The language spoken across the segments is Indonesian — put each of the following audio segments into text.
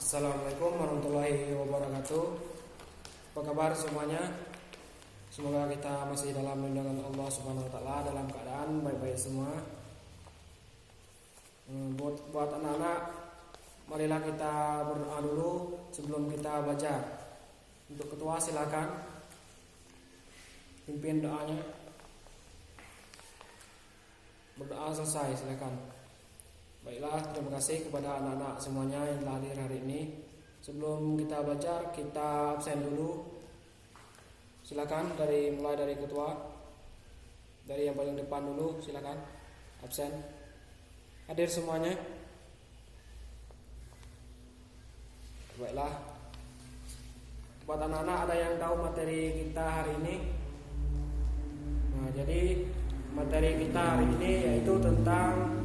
Assalamualaikum warahmatullahi wabarakatuh. Apa kabar semuanya? Semoga kita masih dalam lindungan Allah Subhanahu wa taala, dalam keadaan baik-baik semua. Buat anak-anak, marilah kita berdoa dulu sebelum kita belajar. Untuk ketua silakan pimpin doanya. Berdoa selesai, silakan. Baiklah, terima kasih kepada anak-anak semuanya yang telah hadir hari ini. Sebelum kita belajar, kita absen dulu. Silakan mulai dari ketua. Dari yang paling depan dulu, silakan. Absen. Hadir semuanya. Baiklah. Buat anak-anak, ada yang tahu materi kita hari ini? Nah, jadi materi kita hari ini yaitu tentang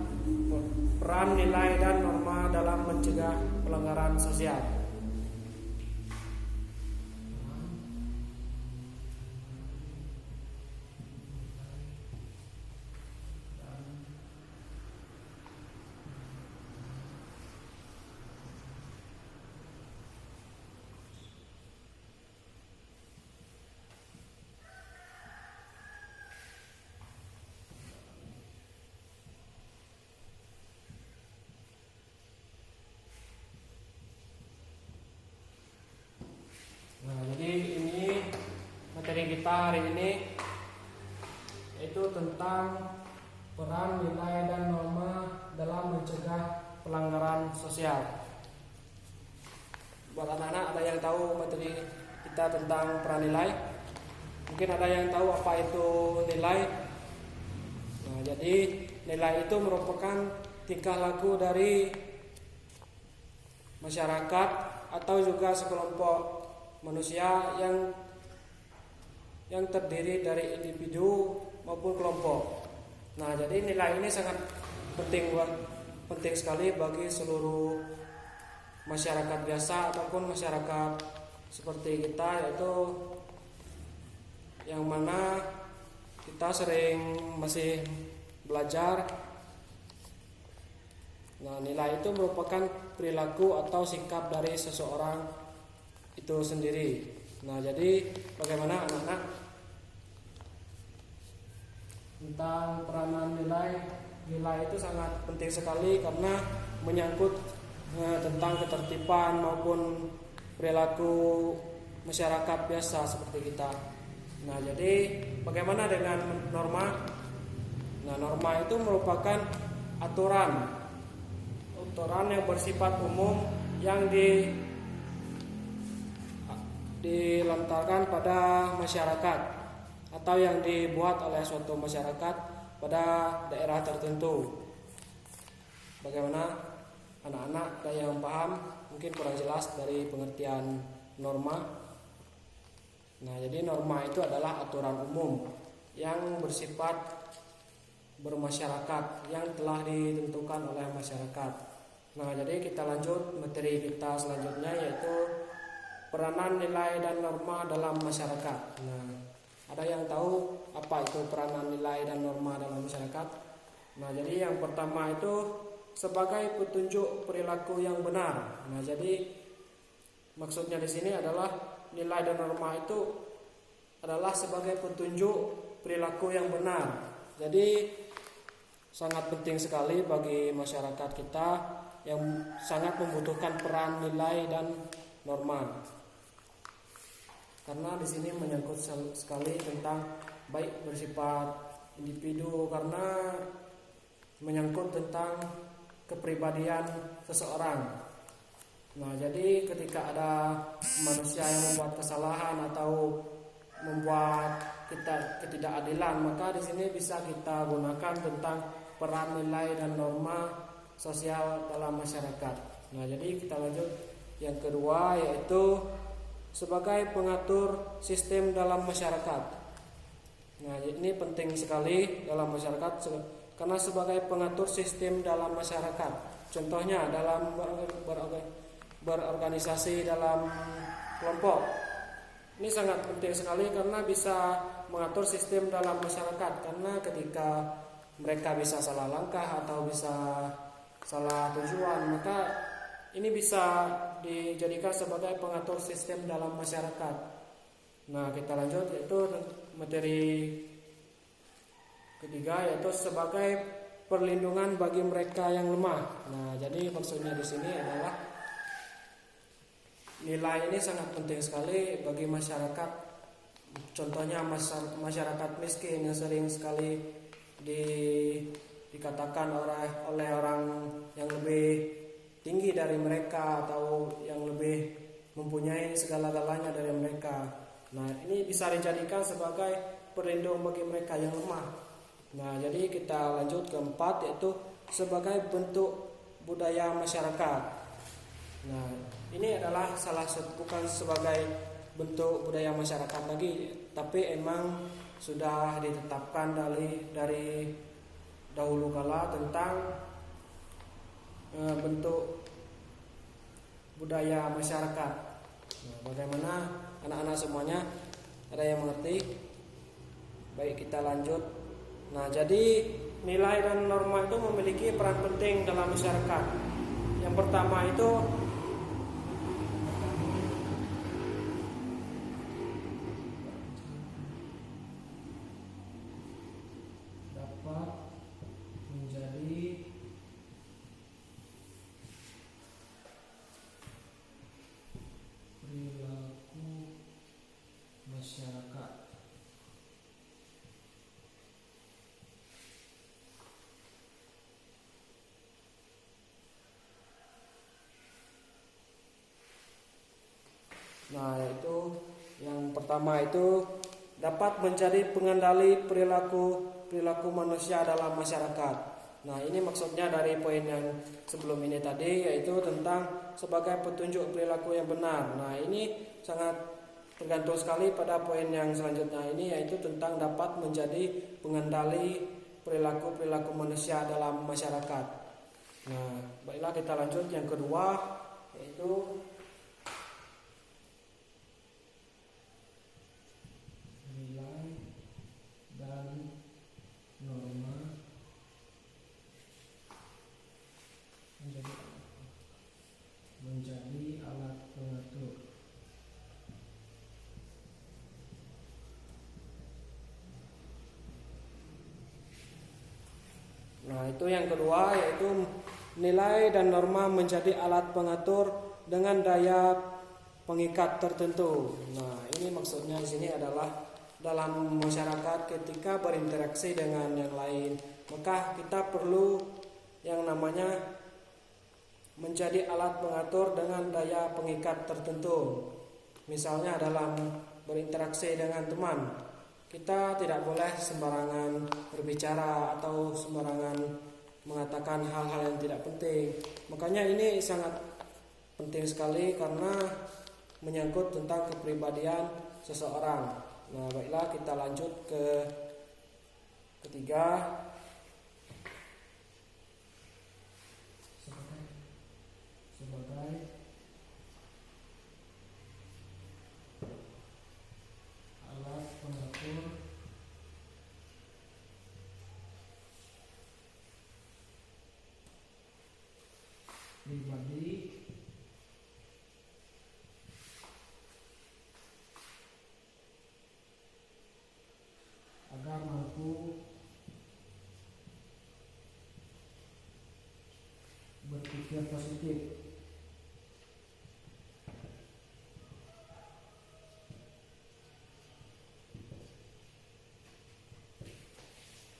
peran, nilai, dan norma dalam mencegah pelanggaran sosial. Nah, jadi ini materi kita hari ini yaitu tentang peran, nilai, dan norma dalam mencegah pelanggaran sosial. Buat anak-anak, ada yang tahu materi kita tentang peran nilai? Mungkin ada yang tahu apa itu nilai? Nah, jadi nilai itu merupakan tingkah laku dari masyarakat atau juga sekelompok manusia yang terdiri dari individu maupun kelompok. Nah, jadi nilai ini sangat penting sekali bagi seluruh masyarakat biasa ataupun masyarakat seperti kita, yaitu yang mana kita sering masih belajar. Nah, nilai itu merupakan perilaku atau sikap dari seseorang itu sendiri. Nah, jadi bagaimana anak-anak tentang peranan nilai? Nilai itu sangat penting sekali karena menyangkut tentang ketertiban maupun perilaku masyarakat biasa seperti kita. Nah, jadi bagaimana dengan norma? Nah, norma itu merupakan aturan yang bersifat umum yang dilontarkan pada masyarakat atau yang dibuat oleh suatu masyarakat pada daerah tertentu. Bagaimana anak-anak, ada yang paham? Mungkin kurang jelas dari pengertian norma. Nah, jadi norma itu adalah aturan umum yang bersifat bermasyarakat yang telah ditentukan oleh masyarakat. Nah, jadi kita lanjut materi kita selanjutnya, yaitu peranan, nilai, dan norma dalam masyarakat. Nah, ada yang tahu apa itu peranan, nilai, dan norma dalam masyarakat? Nah, jadi yang pertama itu sebagai petunjuk perilaku yang benar. Nah, jadi maksudnya di sini adalah nilai dan norma itu adalah sebagai petunjuk perilaku yang benar. Jadi sangat penting sekali bagi masyarakat kita yang sangat membutuhkan peran, nilai, dan norma. Karena di sini menyangkut sekali tentang baik bersifat individu, karena menyangkut tentang kepribadian seseorang. Nah, jadi ketika ada manusia yang membuat kesalahan atau membuat ketidakadilan, maka di sini bisa kita gunakan tentang peran, nilai, dan norma sosial dalam masyarakat. Nah, jadi kita lanjut yang kedua, yaitu sebagai pengatur sistem dalam masyarakat. Nah, ini penting sekali dalam masyarakat karena sebagai pengatur sistem dalam masyarakat. Contohnya dalam berorganisasi dalam kelompok. Ini sangat penting sekali karena bisa mengatur sistem dalam masyarakat, karena ketika mereka bisa salah langkah atau bisa salah tujuan, maka ini bisa dijadikan sebagai pengatur sistem dalam masyarakat. Nah, kita lanjut yaitu materi ketiga yaitu sebagai perlindungan bagi mereka yang lemah. Nah, jadi maksudnya di sini adalah nilai ini sangat penting sekali bagi masyarakat. Contohnya masyarakat miskin yang sering sekali dikatakan oleh orang yang lebih tinggi dari mereka atau yang lebih mempunyai segala-galanya dari mereka. Nah, ini bisa dijadikan sebagai pelindung bagi mereka yang lemah. Nah, jadi kita lanjut ke 4 yaitu sebagai bentuk budaya masyarakat. Nah, ini adalah bukan sebagai bentuk budaya masyarakat lagi, tapi emang sudah ditetapkan dari dahulu kala tentang bentuk budaya masyarakat. Nah, bagaimana anak-anak semuanya ada yang mengerti? Baik, kita lanjut. Nah, jadi nilai dan norma itu memiliki peran penting dalam masyarakat. Yang pertama itu dapat menjadi perilaku masyarakat. Nah, itu yang pertama itu dapat menjadi pengendali perilaku manusia dalam masyarakat. Nah, ini maksudnya dari poin yang sebelum ini tadi yaitu tentang sebagai petunjuk perilaku yang benar. Nah, ini sangat tergantung sekali pada poin yang selanjutnya ini yaitu tentang dapat menjadi pengendali perilaku manusia dalam masyarakat. Nah, baiklah kita lanjut yang kedua yaitu nilai dan norma menjadi alat pengatur. Nah, itu yang kedua yaitu nilai dan norma menjadi alat pengatur dengan daya pengikat tertentu. Nah, ini maksudnya di sini adalah dalam masyarakat ketika berinteraksi dengan yang lain, maka kita perlu yang namanya menjadi alat pengatur dengan daya pengikat tertentu. Misalnya dalam berinteraksi dengan teman, kita tidak boleh sembarangan berbicara atau sembarangan mengatakan hal-hal yang tidak penting. Makanya ini sangat penting sekali karena menyangkut tentang kepribadian seseorang. Nah, baiklah kita lanjut ke ketiga. Sebagai alat pengatur pribadi agar mampu berpikir positif.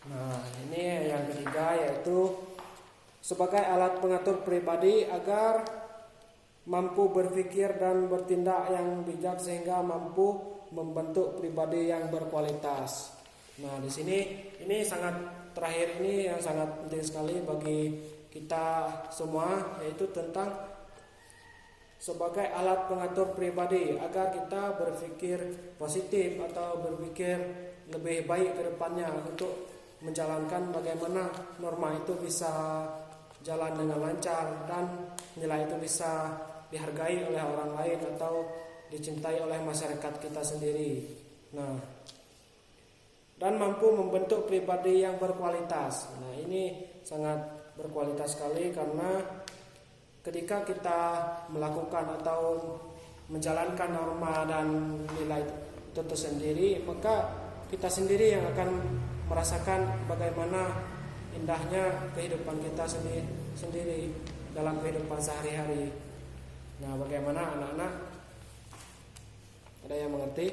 Nah, ini yang ketiga yaitu sebagai alat pengatur pribadi agar mampu berpikir dan bertindak yang bijak sehingga mampu membentuk pribadi yang berkualitas. Nah, di sini ini sangat terakhir ini yang sangat penting sekali bagi kita semua yaitu tentang sebagai alat pengatur pribadi agar kita berpikir positif atau berpikir lebih baik ke depannya untuk menjalankan bagaimana norma itu bisa jalan dengan lancar dan nilai itu bisa dihargai oleh orang lain atau dicintai oleh masyarakat kita sendiri. Nah, dan mampu membentuk pribadi yang berkualitas. Nah, ini sangat berkualitas sekali karena ketika kita melakukan atau menjalankan norma dan nilai itu sendiri, maka kita sendiri yang akan merasakan bagaimana indahnya kehidupan kita sendiri dalam kehidupan sehari-hari. Nah, bagaimana anak-anak? Ada yang mengerti?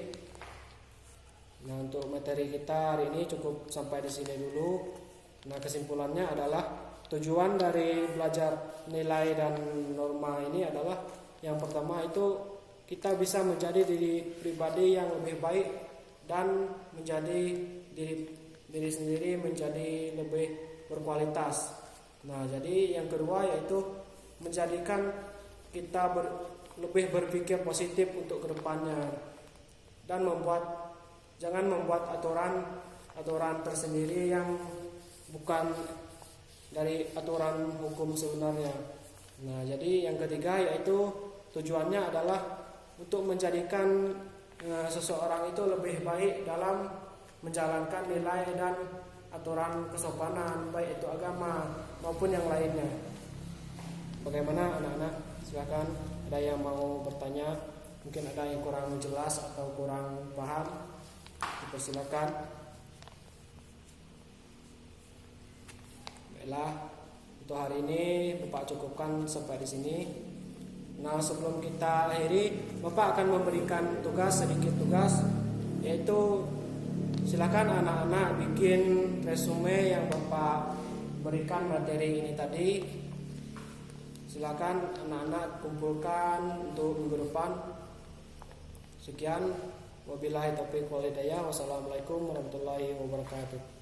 Nah, untuk materi kita hari ini cukup sampai di sini dulu. Nah, kesimpulannya adalah tujuan dari belajar nilai dan norma ini adalah yang pertama itu kita bisa menjadi diri pribadi yang lebih baik dan menjadi diri sendiri menjadi lebih berkualitas. Nah, jadi yang kedua yaitu menjadikan kita lebih berpikir positif untuk kedepannya dan jangan membuat aturan tersendiri yang bukan dari aturan hukum sebenarnya. Nah, jadi yang ketiga yaitu tujuannya adalah untuk menjadikan seseorang itu lebih baik dalam menjalankan nilai dan aturan kesopanan, baik itu agama maupun yang lainnya. Bagaimana anak-anak? Silakan, ada yang mau bertanya, mungkin ada yang kurang jelas atau kurang paham, dipersilakan. Baiklah, untuk hari ini Bapak cukupkan sampai di sini. Nah, sebelum kita akhiri, Bapak akan memberikan sedikit tugas, yaitu silakan anak-anak bikin resume yang Bapak berikan materi ini tadi. Silakan anak-anak kumpulkan untuk minggu depan. Sekian, wabillahi taufiq wal hidayah. Wassalamualaikum warahmatullahi wabarakatuh.